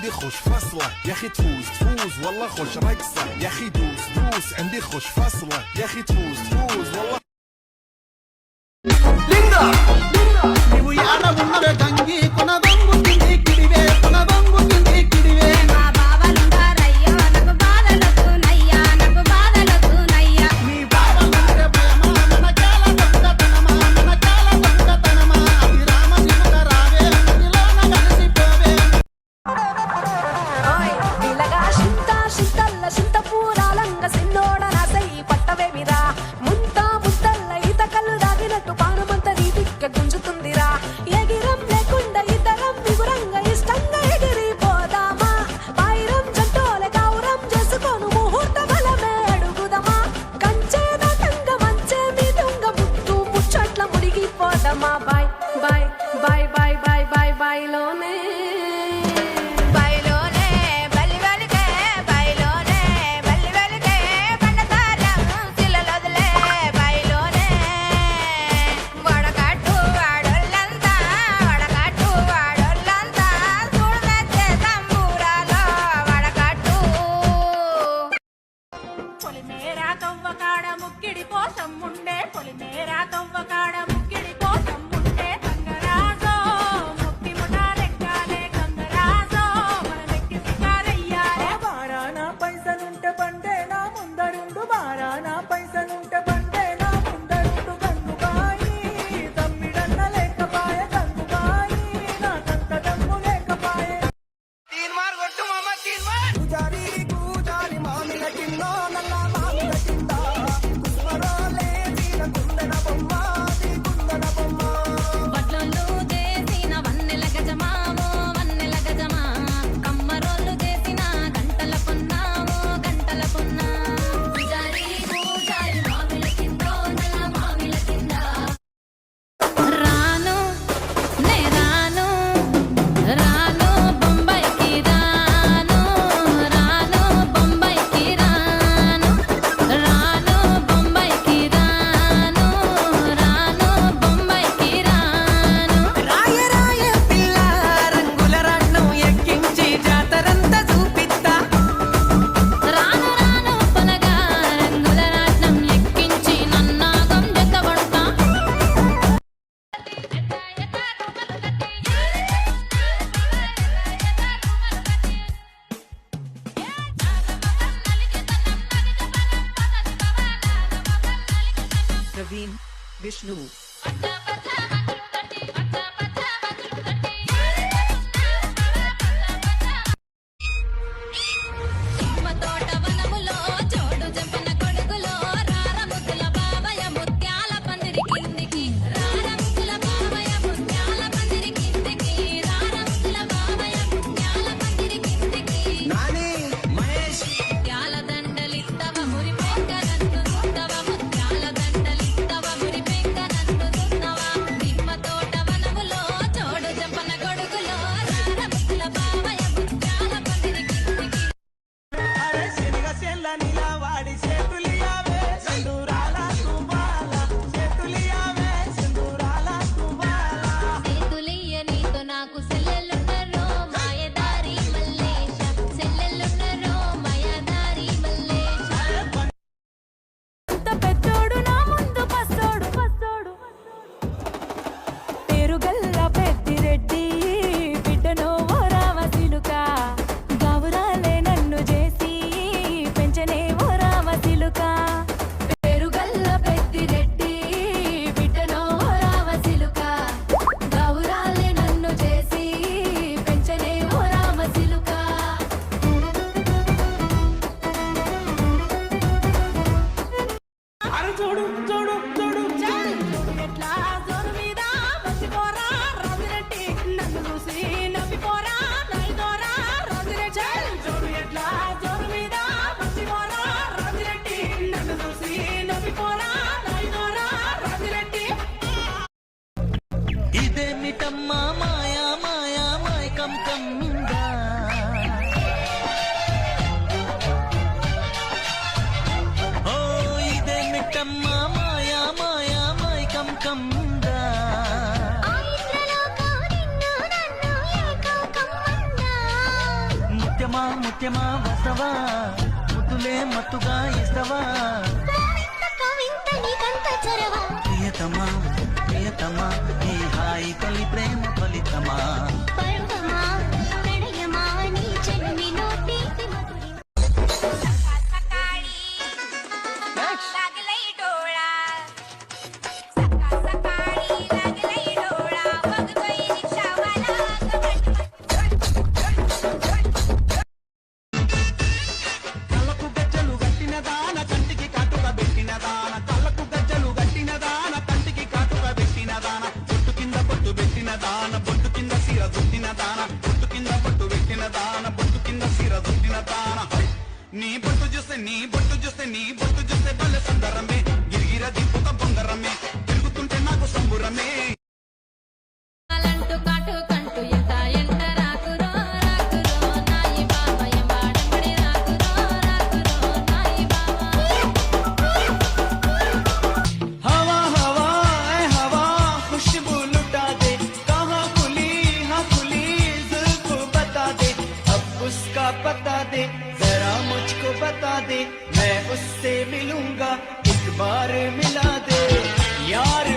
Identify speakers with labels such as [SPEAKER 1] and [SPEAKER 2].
[SPEAKER 1] عندي خوش فصلة يا اخي تفوز تفوز والله خوش رقصة يا اخي دوس دوس عندي خوش فصلة يا اخي تفوز تفوز والله
[SPEAKER 2] లింగా నీవు యాడ ఉన్నవే గంగి కొనదొంగు కింది కిడివే కొనదొంగు కింది కిడివే
[SPEAKER 3] మా బావలుండారయ్యో నాకు బాధలొద్దునయ్యా నాకు బాధలొద్దునయ్యా
[SPEAKER 2] నీ బావలంటే భయమా మనకాల దొంగతనమా మనకాల దొంగతనమా అది రామ సిముక రావే నదిలోన కలిసిపోవే
[SPEAKER 3] ఓయ్ ఇలాగా చింత చింతల్ల చింత పూరాలంగ సిన్నోడ నాసై పట్టవే మిరా ముంత ముద్దల్ల ఈత కళ్ళు దాగినట్టు పానమంత నీటిక్క గుంజుతుందిరా ఎగిరం లేకుండా ఇతరం విగురంగా ఇష్టంగా ఎగిరిపోదామా పైరం జంటోలే గౌరం చేసుకోను ముహూర్త బలమే అడుగుదమా కంచే దాటంగ మంచే మీదుంగ ముత్తు ముచ్చట్ల ముడిగిపోదమా బాయ్ బాయ్ బాయ్ బాయ్ బాయ్ బాయ్ బాయ్ లోనే బైలోనే బల్లి వెలిగే బైలోనే బల్లి వెలిగే పండతారం సిల్లలొదిలే బైలోనే వడకట్టు వాడొల్లంతా చూడమెచ్చే సంబూరాలో వడకట్టు పొలిమేరా తవ్వకాడ ముక్కిడి కోసం ఉండే పొలిమేరా తవ్వకాడ ముక్కిడి కోసం ఉండే తంగరాజో ముక్తి ముఠాలెక్కాలే గంగరాజో మనమెక్కి శికారయ్యాలే
[SPEAKER 4] బారానా పైసలుంటే పండే నా ముందరుండు బారానా పైసలుంటే పండే నా ముందరుండు గంగుబాయి తమ్మిడన్న లేకపాయ గంగుబాయి నాకంత దమ్ము లేకపాయ
[SPEAKER 2] తీన్మార్ కొట్టు మామ తీన్మార్
[SPEAKER 4] పూజారి పూజారి మామిల కిన్నో నల్ల మామిల కింద కుస్మరాలే తీర కుందన బొమ్మ తీ కుందన బొమ్మ
[SPEAKER 3] వడ్లోళ్ళు చేసిన వన్నెల గజమామో వన్నెల గజమా కమ్మరోళ్ళు చేసిన గంటల పొన్నామో గంటల పొన్నా పూజారి పూజారి మామిల కిందో నల్ల మామిల కింద రాను నే రాను రాను బొంబాయికి రాను రాను బొంబాయికి రాను రాను బొంబాయికి రాను రాను బొంబాయికి రాను
[SPEAKER 4] రాయ రాయ పిల్ల రంగుల రన్ను ఎక్కించి జాతరంతా చూపిస్తా
[SPEAKER 3] రాను రాను పొనగా రంగుల రాట్నం ఎక్కించి నన్నాగం జతబడతా
[SPEAKER 4] ప్రవీణ్ విష్ణు
[SPEAKER 3] తోట వనములో చోడు జంపన కొడుకులో రారముద్దుల బావయ ముత్యాల పందిరి కిందికి రారముద్దుల బావయ ముత్యాల పందిరి కిందికి రారముద్దుల బావయ ముత్యాల పందిరి కిందికి
[SPEAKER 2] నాని మహేష్
[SPEAKER 3] ముత్యాల దండలిత్తవ మురి పెంక నన్ను దుత్తవ ముత్యాల దండలిత్తవ మురి పెంక నన్ను దుత్తవ నిమ్మ తోట వనములో చోడు జంపన కొడుకులో రారముద్దుల బావయ ముత్యాల పందిరి కిందికి
[SPEAKER 4] అరే శనిగ సెల్ల నిలవాడి చేతులియావే సింధూరాల కుబాల చేతులియావే సింధూరాల కుబాల
[SPEAKER 3] సేతులియ నీతో నాకు సెల్లెలున్నరో మాయదారి మల్లేశ సెల్లెలున్నరో మాయదారి మల్లేశ అంత పెద్దోడు నా ముందు పస్తోడు పేరుగల్ల పెద్దిరెడ్డి బిడ్డనో ఓ రామసిలుక గౌరాలే నన్ను చేసి పెంచనే ఓ రామసిలుక పేరుగల్ల పెద్దిరెడ్డి బిడ్డనో ఓ రామసిలుక గౌరాలే నన్ను చేసి పెంచనే ఓ రామసిలుక
[SPEAKER 4] అరే చూడు చూడు చూడు
[SPEAKER 3] ఎట్లా జోరు మీద మర్చిపోరా రాజిరెడ్డి నన్ను చూసి నవ్విపోరా నైదోరా రాజిరెడ్డి
[SPEAKER 4] చూడు ఎట్లా
[SPEAKER 3] జోరు మీద మర్చిపోరా రాజిరెడ్డి నన్ను చూసి నవ్విపోరా నైదోరా రాజిరెడ్డి
[SPEAKER 4] ఇదేమిటమ్మా మాయా మాయా మాయకం కమ్మిందా ఓ ఇదేమిటమ్మా మాయా మాయా మాయకం కమ్మిందా
[SPEAKER 3] ఆ ఇంద్రలోకం నిన్ను నన్ను ఏకం కమ్మందా
[SPEAKER 5] ముత్యమా వస్తవా ముద్దులే మత్తుగా ఇస్తవా ప్రియతమా ప్రియతమా ఈ హాయి తొలి ప్రేమ ఫలితమా
[SPEAKER 3] लागलंय डोळा सकाळी लागलंय डोळा बघतोय रिक्षावाला
[SPEAKER 2] కళ్ళకు గజ్జలు గట్టిన దాన కంటికి కాటుక పెట్టిన దాన కళ్ళకు గజ్జలు గట్టిన దాన కంటికి కాటుక పెట్టిన దాన బొట్టు కింద బొట్టు పెట్టిన దాన బొట్టు కింద సీర దుట్టిన దాన బొట్టు కింద బొట్టు పెట్టిన దాన బొట్టు కింద సీర దుట్టిన దాన నీ బొట్టు చూస్తే నీ బొట్టు చూస్తే నీ బొట్టు చూస్తే భలే సుందరమే గిరిగిర దిప్పుక బొంగరమే తిరుగుతుంటే నాకు సంబురమే
[SPEAKER 3] లంటు కాటు కంటు ఎంత ఎంట రాకురో రాకురో నాయి బాబా ఎంబాడంబడి రాకురో రాకురో నాయి బాబా
[SPEAKER 2] हवा हवा ऐ हवा खुशबू लुटा दे कहाँ खुली हाँ खुली जुल्फ बता दे अब उसका पता दे जरा मुझको बता दे मैं उससे मिलूंगा एक बार मिला दे यार